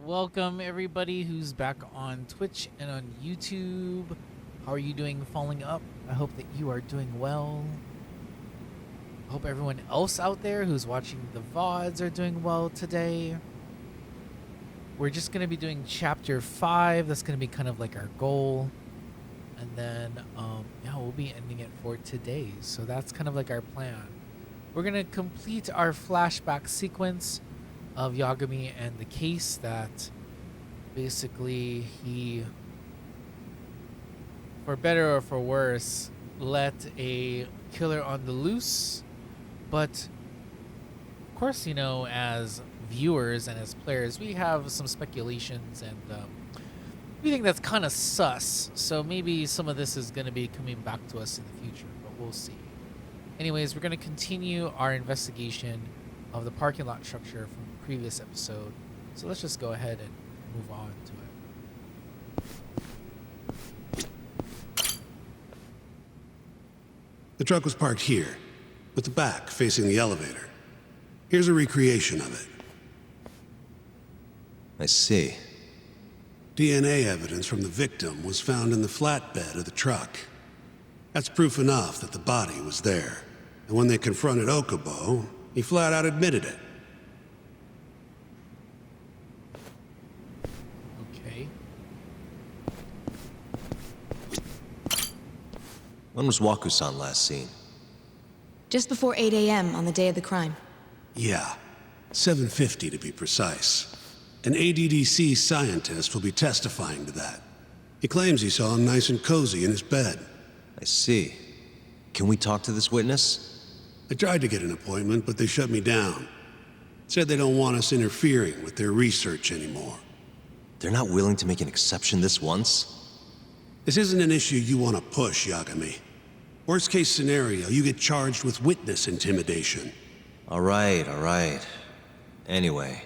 welcome everybody who's back on Twitch and on YouTube. How are you doing following up? I hope that you are doing well. I hope everyone else out there who's watching the VODs are doing well today. We're just going to be doing chapter 5. That's going to be kind of like our goal. And then, we'll be ending it for today. So that's kind of like our plan. We're going to complete our flashback sequence of Yagami and the case that basically he, for better or for worse, let a killer on the loose. But, of course, you know, as viewers and as players, we have some speculations and we think that's kind of sus. So maybe some of this is going to be coming back to us in the future, but we'll see. Anyways, we're going to continue our investigation of the parking lot structure from the previous episode. So let's just go ahead and move on to it. The truck was parked here, with the back facing the elevator. Here's a recreation of it. I see. DNA evidence from the victim was found in the flatbed of the truck. That's proof enough that the body was there. And when they confronted Okubo, he flat out admitted it. Okay. When was Waku-san last seen? Just before 8 a.m. on the day of the crime. Yeah, 7:50 to be precise. An ADDC scientist will be testifying to that. He claims he saw him nice and cozy in his bed. I see. Can we talk to this witness? I tried to get an appointment, but they shut me down. Said they don't want us interfering with their research anymore. They're not willing to make an exception this once? This isn't an issue you want to push, Yagami. Worst case scenario, you get charged with witness intimidation. All right. Anyway,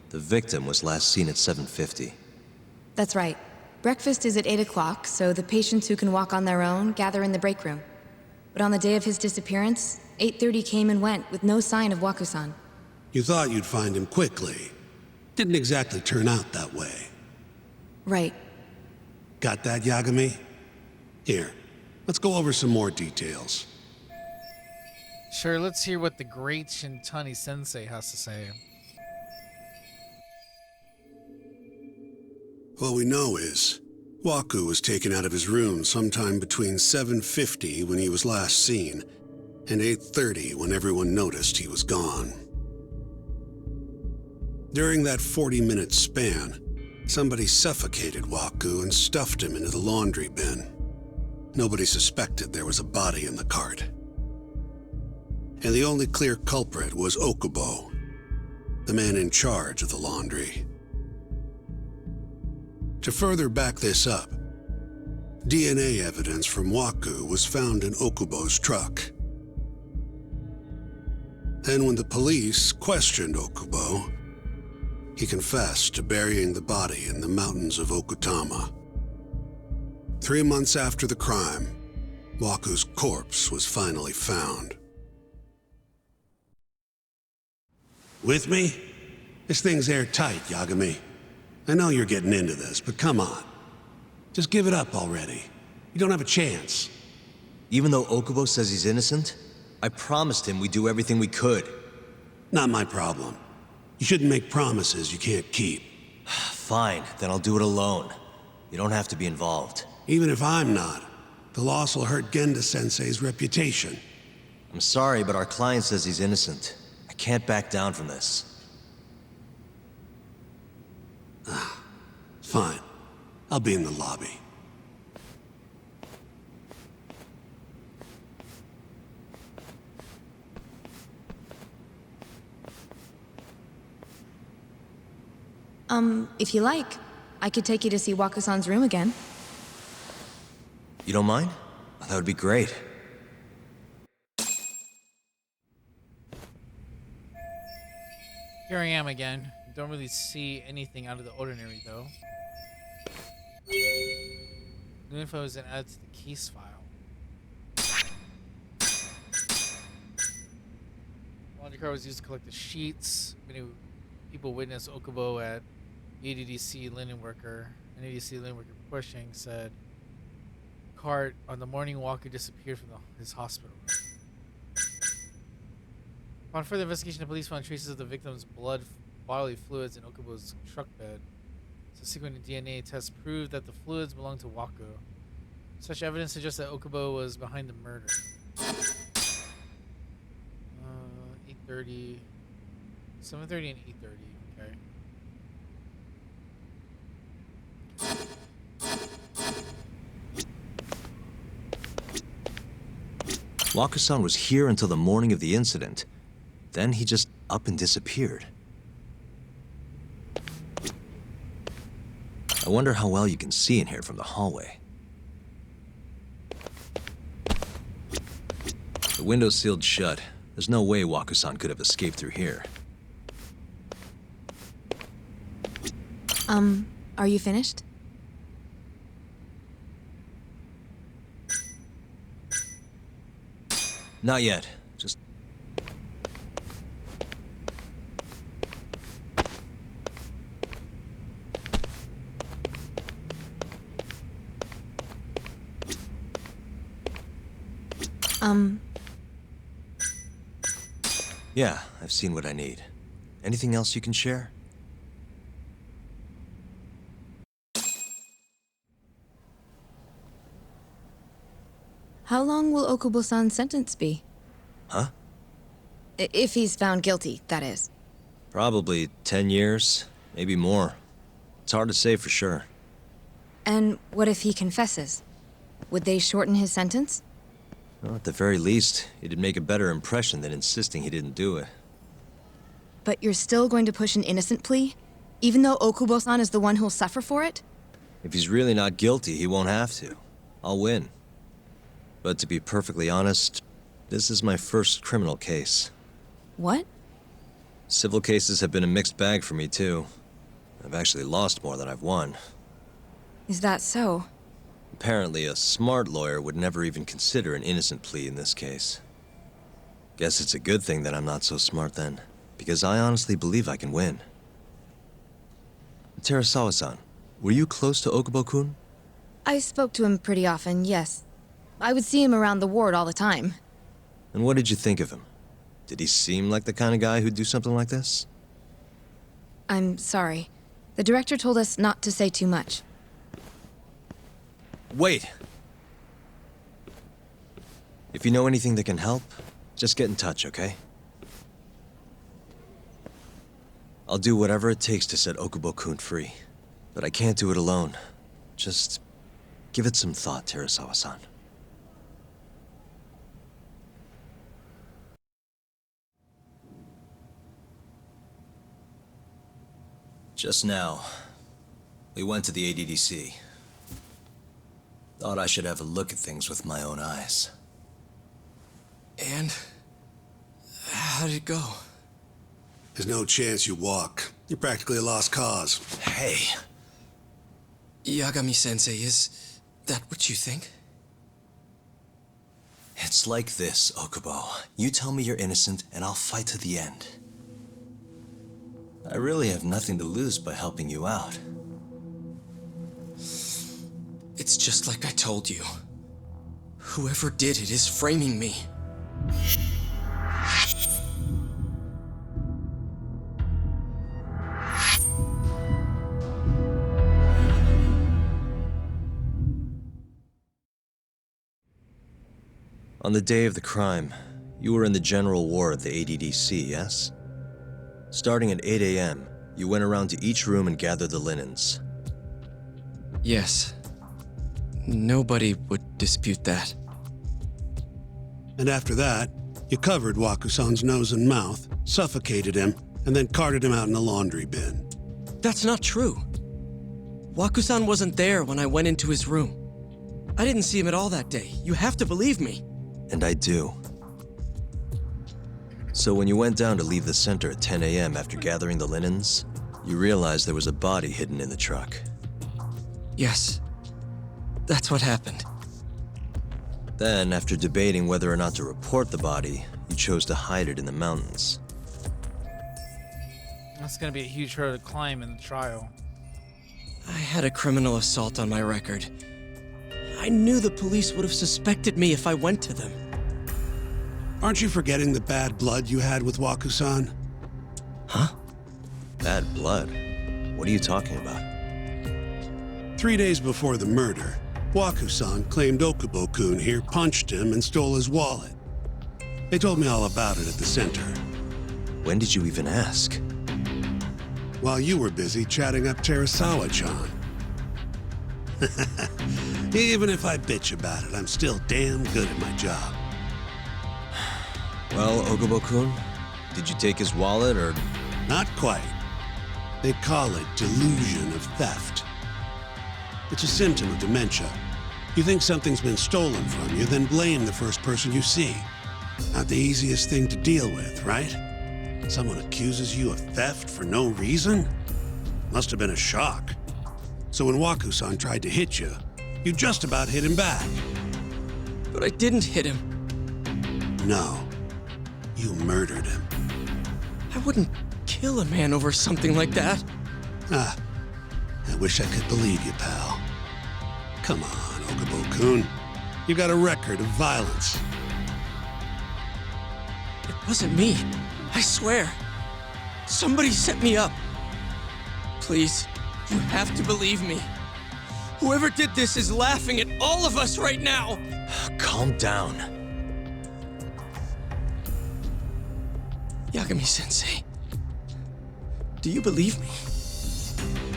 the victim was last seen at 7:50. That's right. Breakfast is at 8 o'clock, so the patients who can walk on their own gather in the break room. But on the day of his disappearance, 8:30 came and went with no sign of Waku-san. You thought you'd find him quickly. Didn't exactly turn out that way. Right. Got that, Yagami? Here, let's go over some more details. Sure, let's hear what the great Shintani Sensei has to say. What we know is, Waku was taken out of his room sometime between 7:50 when he was last seen, and 8:30 when everyone noticed he was gone. During that 40-minute span, somebody suffocated Waku and stuffed him into the laundry bin. Nobody suspected there was a body in the cart. And the only clear culprit was Okubo, the man in charge of the laundry. To further back this up, DNA evidence from Waku was found in Okubo's truck. Then when the police questioned Okubo, he confessed to burying the body in the mountains of Okutama. 3 months after the crime, Waku's corpse was finally found. With me? This thing's airtight, Yagami. I know you're getting into this, but come on. Just give it up already. You don't have a chance. Even though Okubo says he's innocent, I promised him we'd do everything we could. Not my problem. You shouldn't make promises you can't keep. Fine, then I'll do it alone. You don't have to be involved. Even if I'm not, the loss will hurt Genda-sensei's reputation. I'm sorry, but our client says he's innocent. I can't back down from this. Fine. I'll be in the lobby. If you like, I could take you to see Waku-san's room again. You don't mind? That would be great. Here I am again. Don't really see anything out of the ordinary, though. New info is added to the case file. Laundry car was used to collect the sheets. Many people witnessed Okubo at ADDC linen worker, an ADDC linen worker pushing said, cart on the morning Walker disappeared from his hospital. Upon further investigation, the police found traces of the victim's blood, bodily fluids in Okubo's truck bed. Subsequent DNA tests proved that the fluids belonged to Wako. Such evidence suggests that Okubo was behind the murder. 8:30, 7:30 and 8:30. Okay. Wako-san was here until the morning of the incident. Then he just up and disappeared. I wonder how well you can see in here from the hallway. The window's sealed shut. There's no way Wako-san could have escaped through here. Are you finished? Not yet. Just... Yeah, I've seen what I need. Anything else you can share? How long will Okubo-san's sentence be? Huh? If he's found guilty, that is. Probably 10 years, maybe more. It's hard to say for sure. And what if he confesses? Would they shorten his sentence? Well, at the very least, it'd make a better impression than insisting he didn't do it. But you're still going to push an innocent plea? Even though Okubo-san is the one who'll suffer for it? If he's really not guilty, he won't have to. I'll win. But to be perfectly honest, this is my first criminal case. What? Civil cases have been a mixed bag for me, too. I've actually lost more than I've won. Is that so? Apparently, a smart lawyer would never even consider an innocent plea in this case. Guess it's a good thing that I'm not so smart then, because I honestly believe I can win. Terasawa-san, were you close to Okubo-kun? I spoke to him pretty often, yes. I would see him around the ward all the time. And what did you think of him? Did he seem like the kind of guy who'd do something like this? I'm sorry. The director told us not to say too much. Wait! If you know anything that can help, just get in touch, okay? I'll do whatever it takes to set Okubo-kun free. But I can't do it alone. Just give it some thought, Terasawa-san. Just now, we went to the ADDC. Thought I should have a look at things with my own eyes. And? How did it go? There's no chance you walk. You're practically a lost cause. Hey! Yagami-sensei, is that what you think? It's like this, Okubo. You tell me you're innocent, and I'll fight to the end. I really have nothing to lose by helping you out. It's just like I told you. Whoever did it is framing me. On the day of the crime, you were in the general ward at the ADDC, yes? Starting at 8 a.m., you went around to each room and gathered the linens. Yes. Nobody would dispute that. And after that, you covered Wakusan's nose and mouth, suffocated him, and then carted him out in a laundry bin. That's not true. Waku-san wasn't there when I went into his room. I didn't see him at all that day. You have to believe me. And I do. So when you went down to leave the center at 10 a.m. after gathering the linens, you realized there was a body hidden in the truck. Yes. That's what happened. Then, after debating whether or not to report the body, you chose to hide it in the mountains. That's gonna be a huge hurdle to climb in the trial. I had a criminal assault on my record. I knew the police would have suspected me if I went to them. Aren't you forgetting the bad blood you had with Waku-san? Huh? Bad blood? What are you talking about? 3 days before the murder, Waku-san claimed Okubo-kun here punched him and stole his wallet. They told me all about it at the center. When did you even ask? While you were busy chatting up Terasawa-chan. Even if I bitch about it, I'm still damn good at my job. Well, Okubo-kun, did you take his wallet or... Not quite. They call it delusion of theft. It's a symptom of dementia. You think something's been stolen from you, then blame the first person you see. Not the easiest thing to deal with, right? Someone accuses you of theft for no reason? Must have been a shock. So when Waku-san tried to hit you, you just about hit him back. But I didn't hit him. No. You murdered him. I wouldn't kill a man over something like that. Ah, I wish I could believe you, pal. Come on, Okubo-kun. You got a record of violence. It wasn't me. I swear. Somebody set me up. Please, you have to believe me. Whoever did this is laughing at all of us right now. Calm down. Yagami-sensei, do you believe me?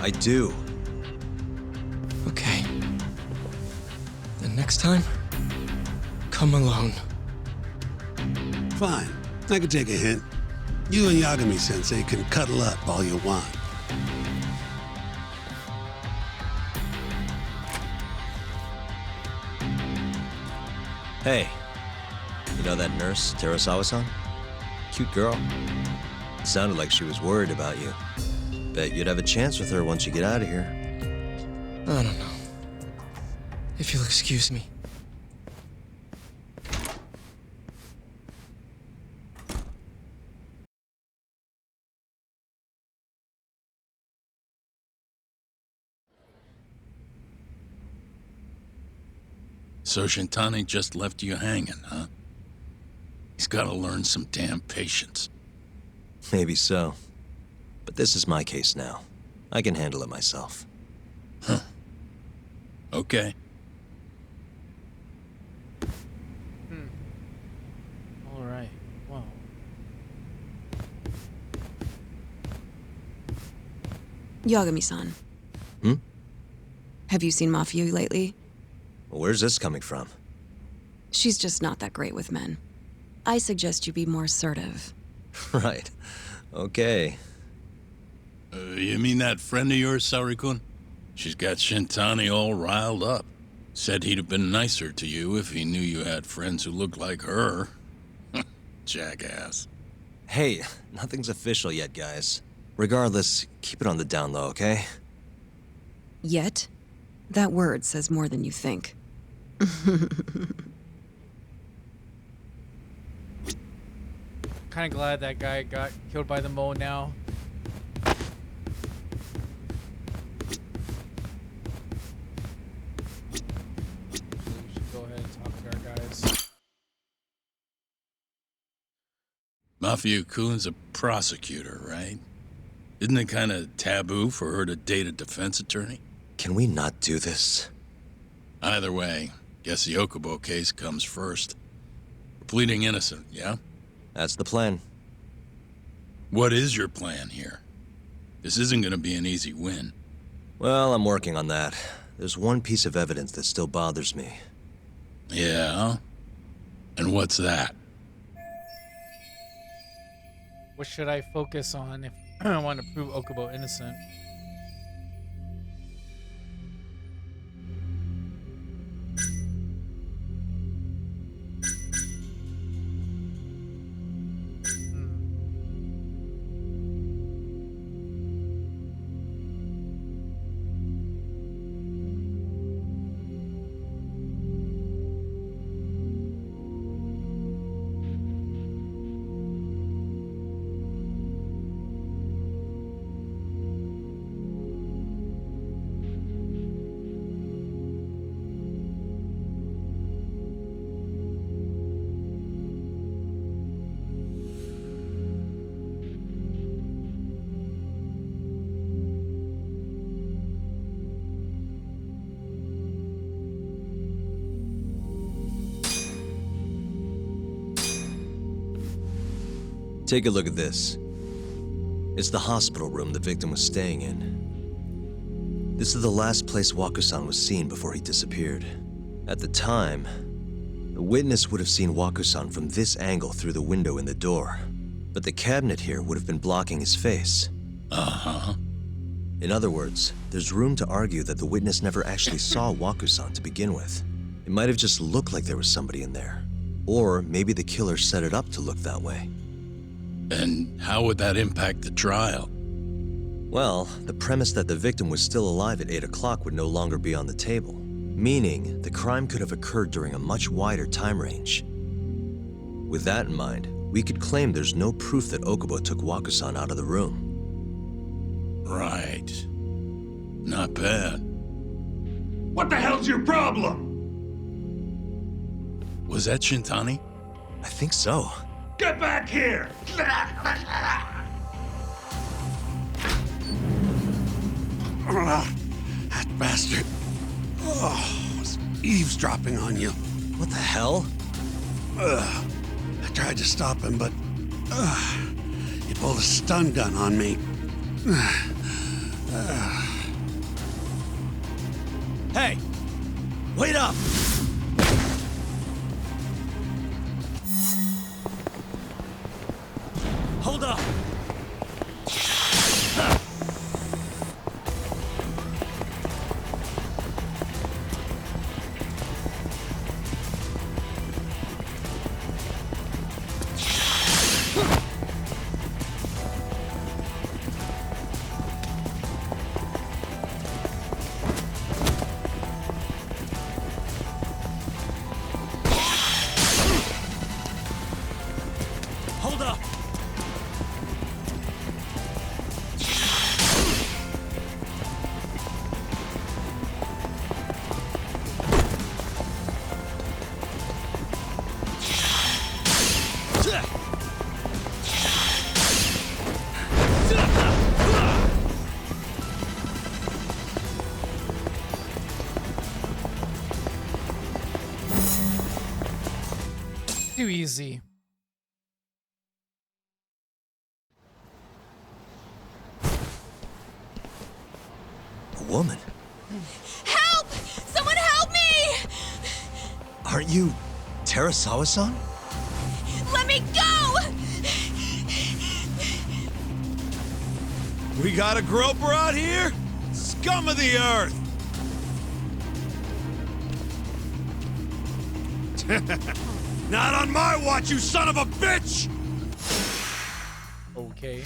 I do. Okay. Then next time, come alone. Fine. I can take a hint. You and Yagami-sensei can cuddle up all you want. Hey, you know that nurse, Terasawa-san? Cute girl. Sounded like she was worried about you. Bet you'd have a chance with her once you get out of here. I don't know. If you'll excuse me. So Shintani just left you hanging, huh? He's gotta learn some damn patience. Maybe so. But this is my case now. I can handle it myself. Okay. All right. Well, Yagami-san. Hmm? Have you seen Mafia lately? Where's this coming from? She's just not that great with men. I suggest you be more assertive. Right. Okay. You mean that friend of yours, Sarikun? She's got Shintani all riled up. Said he'd have been nicer to you if he knew you had friends who looked like her. Jackass. Hey, nothing's official yet, guys. Regardless, keep it on the down low, okay? Yet? That word says more than you think. kind of glad that guy got killed by the mole now. We should go ahead and talk to our guys. Mafia-kun's a prosecutor, right? Isn't it kind of taboo for her to date a defense attorney? Can we not do this? Either way, guess the Okubo case comes first. We're pleading innocent, yeah? That's the plan. What is your plan here? This isn't gonna be an easy win. Well, I'm working on that. There's one piece of evidence that still bothers me. Yeah? And what's that? What should I focus on if I want to prove Okubo innocent? Take a look at this. It's the hospital room the victim was staying in. This is the last place Waku-san was seen before he disappeared. At the time, the witness would have seen Waku-san from this angle through the window in the door, but the cabinet here would have been blocking his face. Uh-huh. In other words, there's room to argue that the witness never actually saw Waku-san to begin with. It might have just looked like there was somebody in there. Or maybe the killer set it up to look that way. And how would that impact the trial? Well, the premise that the victim was still alive at 8 o'clock would no longer be on the table. Meaning, the crime could have occurred during a much wider time range. With that in mind, we could claim there's no proof that Okubo took Waku-san out of the room. Right. Not bad. What the hell's your problem? Was that Shintani? I think so. Get back here! That bastard. Oh, was eavesdropping on you. What the hell? I tried to stop him, but he pulled a stun gun on me. Hey! Wait up! Hold up! Hold up! Too easy. A woman? Help! Someone help me! Aren't you Terasawa-san? Let me go! We got a groper out here? Scum of the earth! Not on my watch, you son of a bitch! Okay.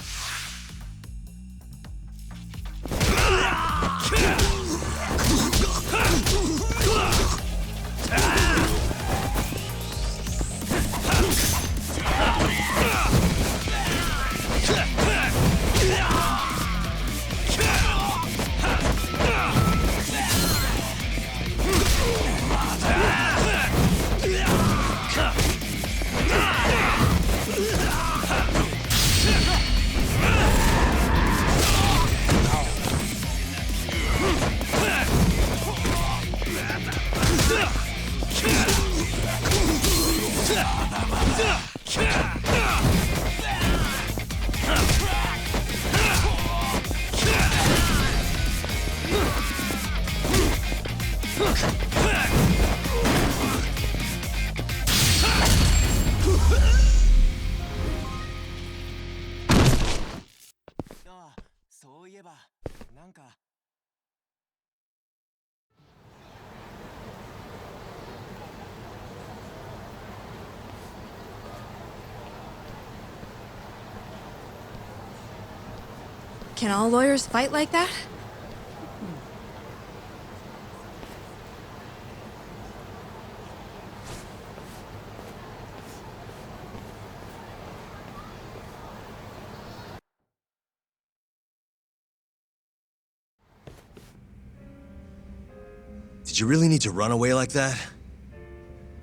Can all lawyers fight like that? Did you really need to run away like that?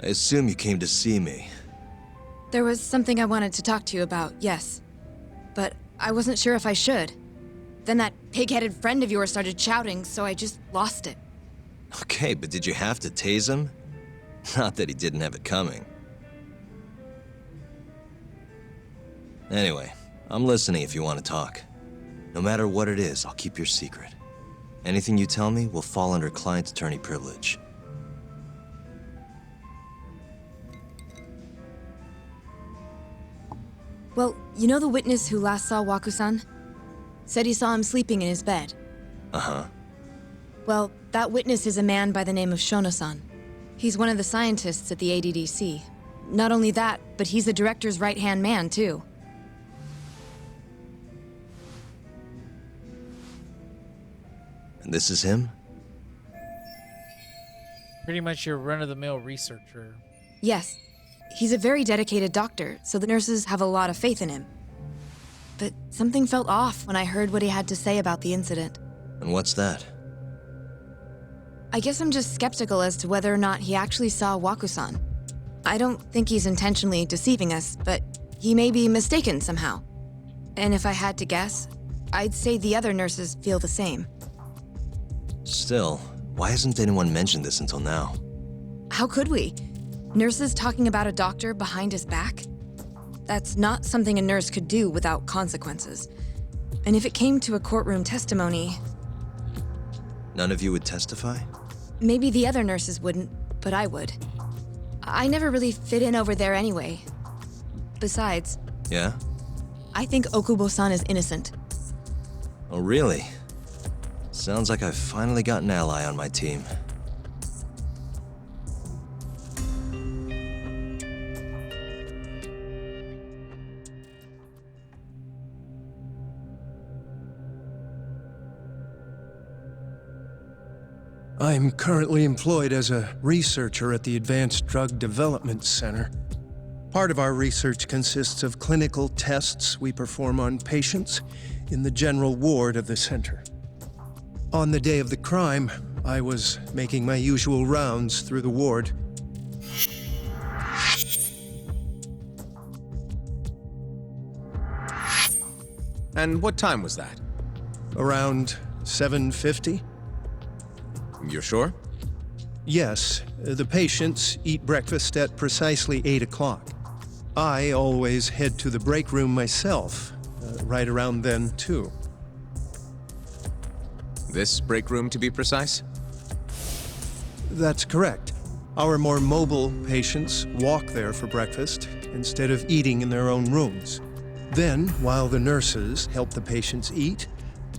I assume you came to see me. There was something I wanted to talk to you about, yes. But I wasn't sure if I should. Then that pig-headed friend of yours started shouting, so I just lost it. Okay, but did you have to tase him? Not that he didn't have it coming. Anyway, I'm listening if you want to talk. No matter what it is, I'll keep your secret. Anything you tell me will fall under client attorney privilege. Well, you know the witness who last saw Waku-san? Said he saw him sleeping in his bed. Uh-huh. Well, that witness is a man by the name of Shono-san. He's one of the scientists at the ADDC. Not only that, but he's the director's right-hand man, too. And this is him? Pretty much your run-of-the-mill researcher. Yes. He's a very dedicated doctor, so the nurses have a lot of faith in him. But something felt off when I heard what he had to say about the incident. And what's that? I guess I'm just skeptical as to whether or not he actually saw Waku-san. I don't think he's intentionally deceiving us, but he may be mistaken somehow. And if I had to guess, I'd say the other nurses feel the same. Still, why hasn't anyone mentioned this until now? How could we? Nurses talking about a doctor behind his back? That's not something a nurse could do without consequences. And if it came to a courtroom testimony... None of you would testify? Maybe the other nurses wouldn't, but I would. I never really fit in over there anyway. Besides... Yeah? I think Okubo-san is innocent. Oh, really? Sounds like I've finally got an ally on my team. I'm currently employed as a researcher at the Advanced Drug Development Center. Part of our research consists of clinical tests we perform on patients in the general ward of the center. On the day of the crime, I was making my usual rounds through the ward. And what time was that? Around 7:50? You're sure? Yes, the patients eat breakfast at precisely 8 o'clock. I always head to the break room myself, right around then, too. This break room, to be precise? That's correct. Our more mobile patients walk there for breakfast instead of eating in their own rooms. Then, while the nurses help the patients eat,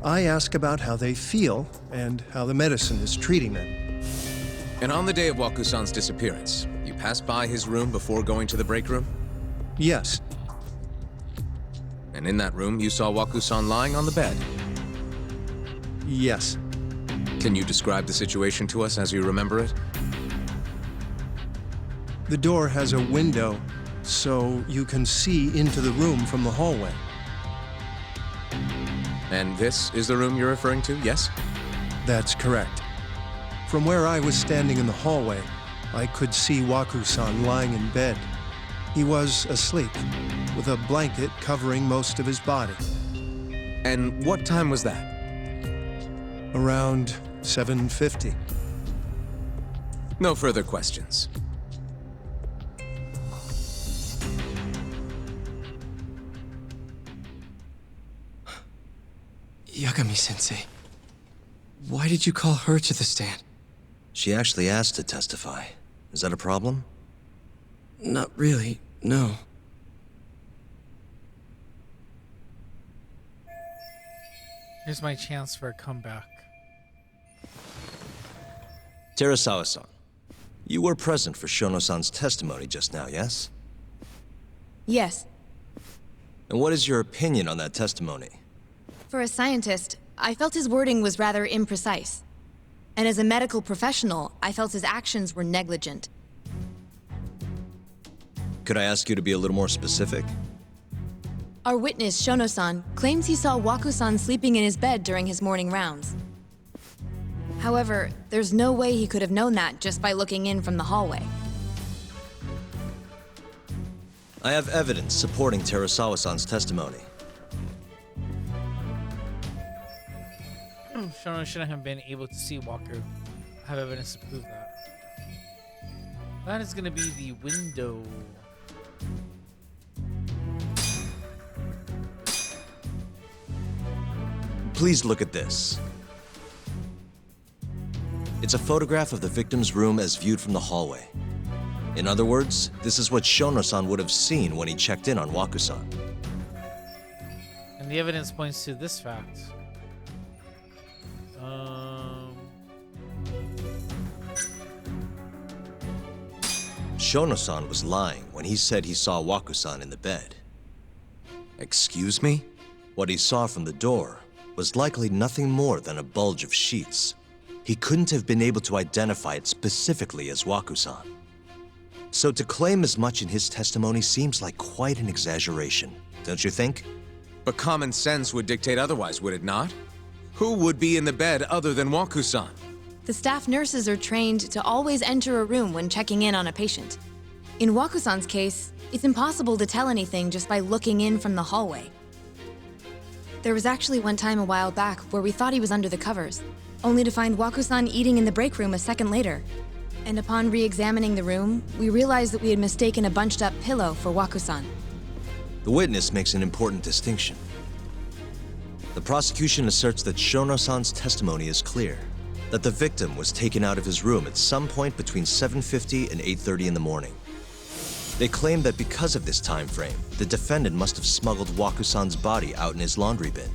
I ask about how they feel and how the medicine is treating them. And on the day of Waku-san's disappearance, you passed by his room before going to the break room? Yes, And in that room, you saw Waku-san lying on the bed. yes. Can you describe the situation to us as you remember it? The door has a window, so you can see into the room from the hallway. And this is the room you're referring to, yes? That's correct. From where I was standing in the hallway, I could see Waku-san lying in bed. He was asleep, with a blanket covering most of his body. And what time was that? Around 7:50. No further questions. Yagami-sensei, why did you call her to the stand? She actually asked to testify. Is that a problem? Not really, no. Here's my chance for a comeback. Terasawa-san, you were present for Shono-san's testimony just now, yes? Yes. And what is your opinion on that testimony? For a scientist, I felt his wording was rather imprecise. And as a medical professional, I felt his actions were negligent. Could I ask you to be a little more specific? Our witness, Shono-san, claims he saw Waku-san sleeping in his bed during his morning rounds. However, there's no way he could have known that just by looking in from the hallway. I have evidence supporting Terasawa-san's testimony. Shono shouldn't have been able to see Walker. I have evidence to prove that. That is going to be the window. Please look at this. It's a photograph of the victim's room as viewed from the hallway. In other words, this is what Shono-san would have seen when he checked in on Waku-san. And the evidence points to this fact. Shono-san was lying when he said he saw Waku-san in the bed. Excuse me? What he saw from the door was likely nothing more than a bulge of sheets. He couldn't have been able to identify it specifically as Waku-san. So to claim as much in his testimony seems like quite an exaggeration, don't you think? But common sense would dictate otherwise, would it not? Who would be in the bed other than Waku-san? The staff nurses are trained to always enter a room when checking in on a patient. In Waku-san's case, it's impossible to tell anything just by looking in from the hallway. There was actually one time a while back where we thought he was under the covers, only to find Waku-san eating in the break room a second later. And upon re-examining the room, we realized that we had mistaken a bunched-up pillow for Waku-san. The witness makes an important distinction. The prosecution asserts that Shono-san's testimony is clear, that the victim was taken out of his room at some point between 7:50 and 8:30 in the morning. They claim that because of this time frame, the defendant must have smuggled Waku-san's body out in his laundry bin.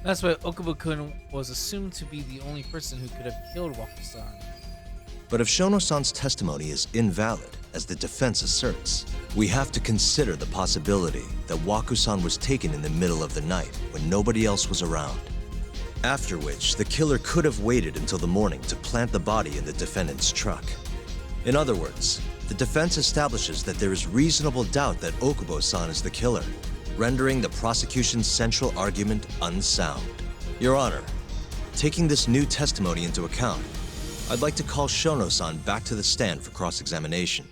That's why Okubo-kun was assumed to be the only person who could have killed Waku-san. But if Shono-san's testimony is invalid, as the defense asserts, we have to consider the possibility that Waku-san was taken in the middle of the night when nobody else was around. After which, the killer could have waited until the morning to plant the body in the defendant's truck. In other words, the defense establishes that there is reasonable doubt that Okubo-san is the killer, rendering the prosecution's central argument unsound. Your Honor, taking this new testimony into account, I'd like to call Shono-san back to the stand for cross-examination.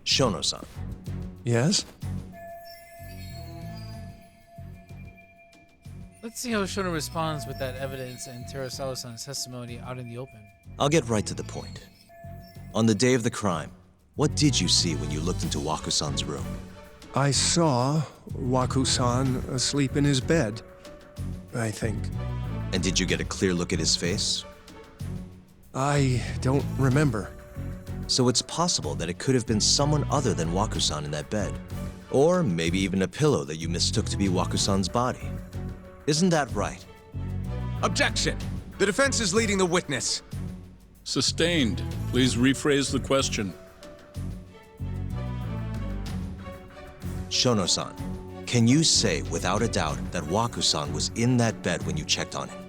Shono-san. Yes? Let's see how Shono responds with that evidence and Terasawa-san's testimony out in the open. I'll get right to the point. On the day of the crime, what did you see when you looked into Waku-san's room? I saw Waku-san asleep in his bed, I think. And did you get a clear look at his face? I don't remember. So it's possible that it could have been someone other than Waku-san in that bed. Or maybe even a pillow that you mistook to be Waku-san's body. Isn't that right? Objection! The defense is leading the witness. Sustained. Please rephrase the question. Shono-san, can you say without a doubt that Waku-san was in that bed when you checked on him?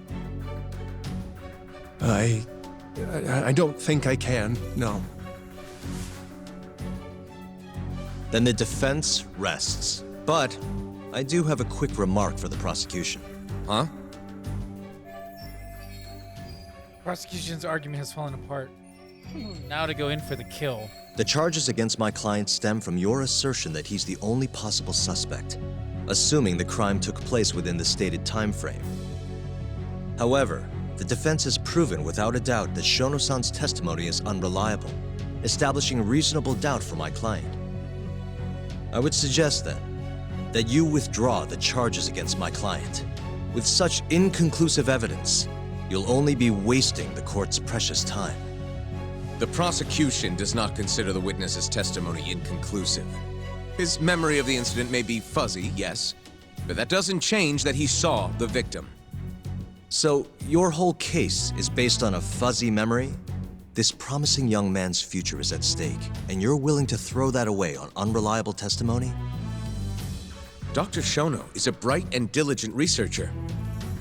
I don't think I can, no. Then the defense rests. But I do have a quick remark for the prosecution. Huh? Prosecution's argument has fallen apart. Now to go in for the kill. The charges against my client stem from your assertion that he's the only possible suspect, assuming the crime took place within the stated time frame. However, the defense has proven without a doubt that Shono-san's testimony is unreliable, establishing reasonable doubt for my client. I would suggest then that you withdraw the charges against my client. With such inconclusive evidence, you'll only be wasting the court's precious time. The prosecution does not consider the witness's testimony inconclusive. His memory of the incident may be fuzzy, yes, but that doesn't change that he saw the victim. So, your whole case is based on a fuzzy memory? This promising young man's future is at stake, and you're willing to throw that away on unreliable testimony? Dr. Shono is a bright and diligent researcher.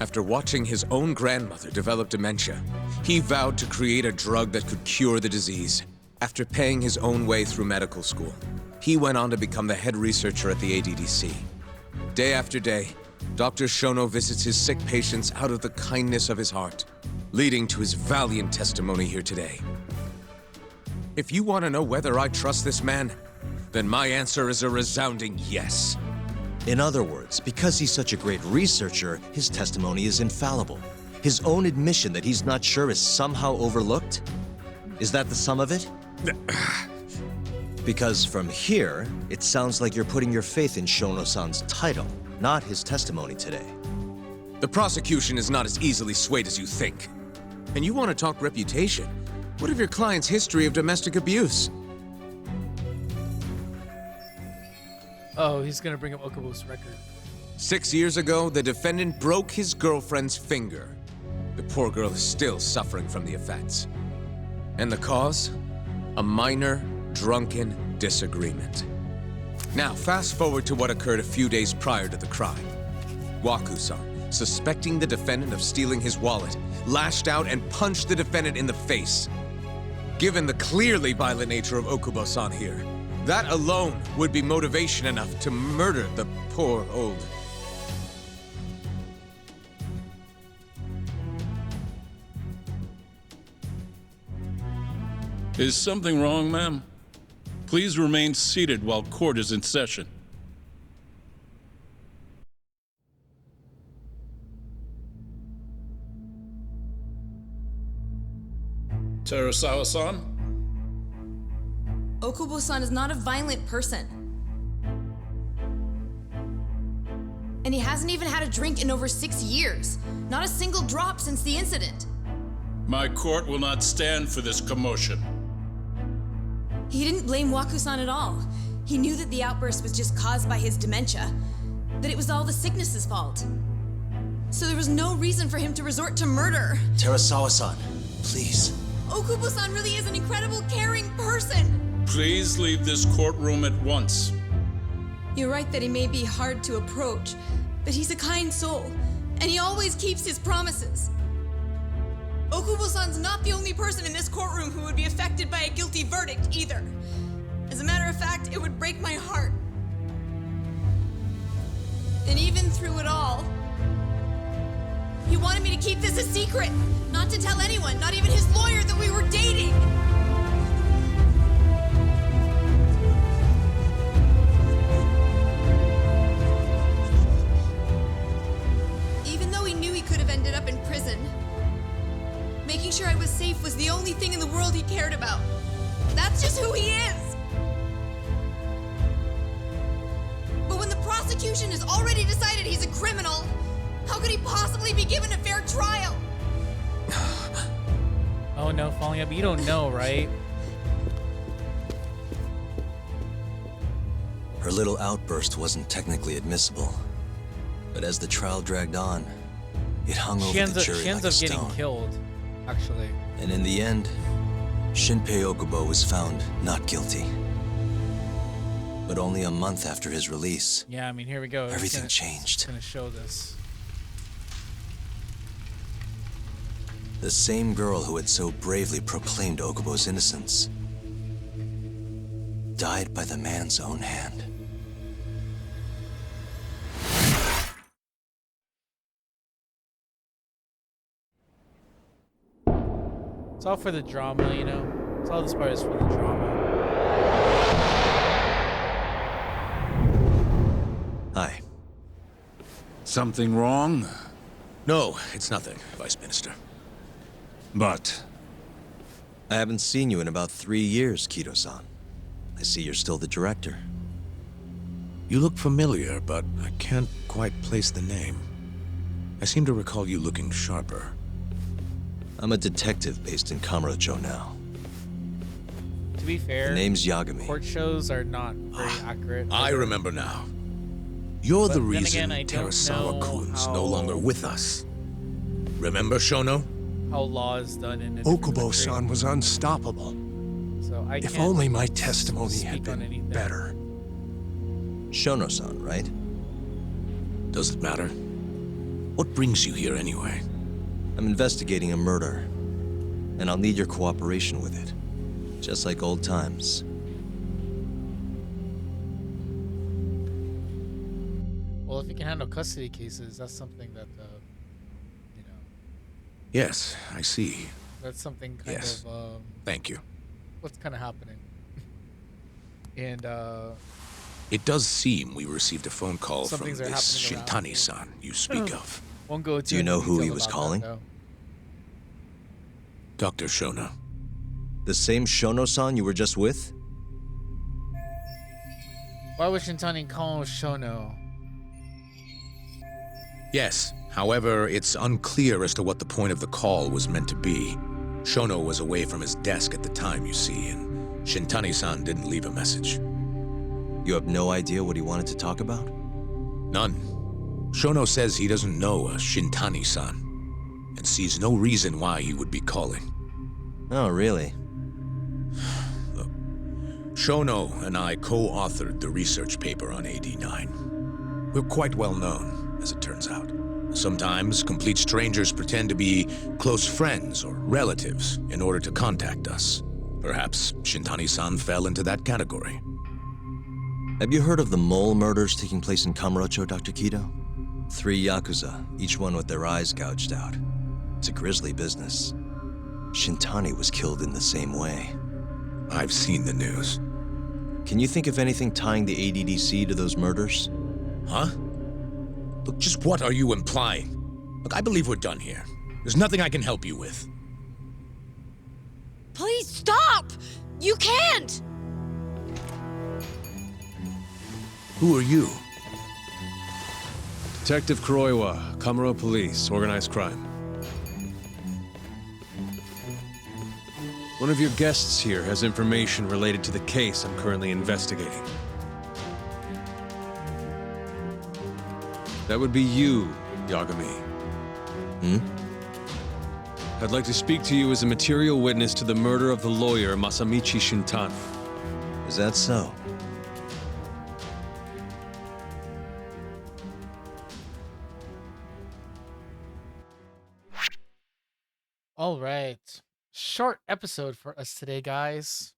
After watching his own grandmother develop dementia, he vowed to create a drug that could cure the disease. After paying his own way through medical school, he went on to become the head researcher at the ADDC. Day after day, Dr. Shono visits his sick patients out of the kindness of his heart, leading to his valiant testimony here today. If you want to know whether I trust this man, then my answer is a resounding yes. In other words, because he's such a great researcher, his testimony is infallible. His own admission that he's not sure is somehow overlooked? Is that the sum of it? Because from here, it sounds like you're putting your faith in Shono-san's title, not his testimony today. The prosecution is not as easily swayed as you think. And you want to talk reputation? What of your client's history of domestic abuse? Oh, he's gonna bring up Okubo's record. 6 years ago, the defendant broke his girlfriend's finger. The poor girl is still suffering from the effects. And the cause? A minor, drunken disagreement. Now, fast forward to what occurred a few days prior to the crime. Waku-san, suspecting the defendant of stealing his wallet, lashed out and punched the defendant in the face. Given the clearly violent nature of Okubo-san here, that alone would be motivation enough to murder the poor old... Is something wrong, ma'am? Please remain seated while court is in session. Terasawa-san? Okubo-san is not a violent person. And he hasn't even had a drink in over 6 years. Not a single drop since the incident. My court will not stand for this commotion. He didn't blame Waku-san at all. He knew that the outburst was just caused by his dementia, that it was all the sickness's fault. So there was no reason for him to resort to murder. Terasawa-san, please. Okubo-san really is an incredible, caring person. Please leave this courtroom at once. You're right that he may be hard to approach, but he's a kind soul, and he always keeps his promises. Okubo-san's not the only person in this courtroom who would be affected by a guilty verdict, either. As a matter of fact, it would break my heart. And even through it all, he wanted me to keep this a secret, not to tell anyone, not even his lawyer, that we were dating. Even though he knew he could have ended up in prison, making sure I was safe was the only thing in the world he cared about. That's just who he is. But when the prosecution has already decided he's a criminal, how could he possibly be given a fair trial? Oh no, falling up. You don't know, right? Her little outburst wasn't technically admissible, but as the trial dragged on, it hung over the jury She ends like a up getting stone. killed, actually. And in the end, Shinpei Okubo was found not guilty. But only a month after his release, Yeah, I mean, here we go. everything It's changed. gonna show this. The same girl who had so bravely proclaimed Okubo's innocence died by the man's own hand. It's all for the drama, you know? It's all this part is for the drama. Hi. Something wrong? No, it's nothing, Vice Minister. But I haven't seen you in about 3 years, Kido-san. I see you're still the director. You look familiar, but I can't quite place the name. I seem to recall you looking sharper. I'm a detective based in Kamurocho now. To be fair, The name's Yagami. court shows are not very accurate. I remember now. You're But the then reason again, I don't Terasawa-kun's know no how- longer with us. Remember, Shono? How law is done in a different Okubo-san country. was unstoppable. So I If can't only my testimony speak had on been anything. better. Shono-san, right? Does it matter? What brings you here anyway? I'm investigating a murder, and I'll need your cooperation with it. Just like old times. Well, if you can handle custody cases, that's something that, you know, Yes, I see. that's something kind Yes. of, Thank you. what's kind of happening. And, It does seem we received a phone call Some from things are this happening around Shintani-san you speak of. won't go Do you into know who detail he was about that, calling? though. Dr. Shono. The same Shono-san you were just with? Why would Shintani call Shono? Yes, however, it's unclear as to what the point of the call was meant to be. Shono was away from his desk at the time, you see, and Shintani-san didn't leave a message. You have no idea what he wanted to talk about? None. Shono says he doesn't know a Shintani-san, and sees no reason why he would be calling. Oh, really? Look, Shono and I co-authored the research paper on AD9. We're quite well known, as it turns out. Sometimes complete strangers pretend to be close friends or relatives in order to contact us. Perhaps Shintani-san fell into that category. Have you heard of the mole murders taking place in Kamurocho, Dr. Kido? 3 Yakuza, each one with their eyes gouged out. It's a grisly business. Shintani was killed in the same way. I've seen the news. Can you think of anything tying the ADDC to those murders? Huh? Look, just what are you implying? Look, I believe we're done here. There's nothing I can help you with. Please stop! You can't! Who are you? Detective Kuroiwa, Kamuro Police, Organized Crime. One of your guests here has information related to the case I'm currently investigating. That would be you, Yagami. I'd like to speak to you as a material witness to the murder of the lawyer Masamichi Shintani. Is that so? All right. Short episode for us today, guys.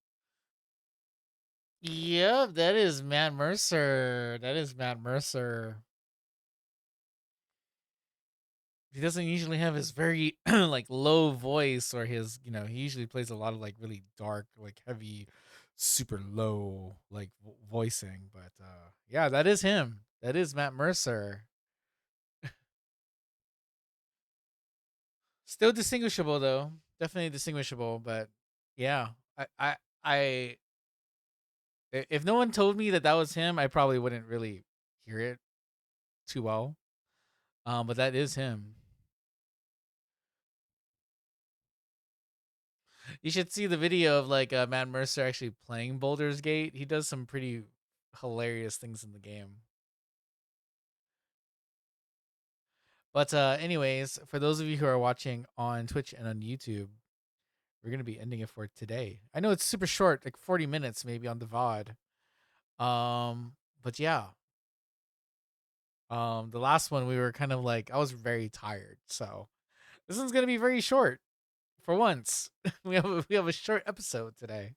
Yep, that is Matt Mercer. That is Matt Mercer. He doesn't usually have his very like low voice, or his, he usually plays a lot of like really dark, like heavy, super low like voicing. But yeah, that is him. That is Matt Mercer. Still distinguishable though. Definitely distinguishable, but yeah. I if no one told me that that was him, I probably wouldn't really hear it too well. But that is him. You should see the video of like Matt Mercer actually playing Boulder's Gate. He does some pretty hilarious things in the game. But anyways, for those of you who are watching on Twitch and on YouTube, we're gonna be ending it for today. I know it's super short, like 40 minutes maybe on the VOD. But yeah. The last one we were kind of like, I was very tired, so this one's gonna be very short for once. we have a short episode today.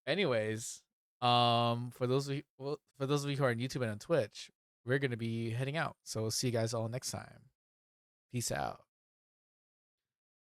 Anyways, for those of you who are on YouTube and on Twitch, we're gonna be heading out. So we'll see you guys all next time. Peace out.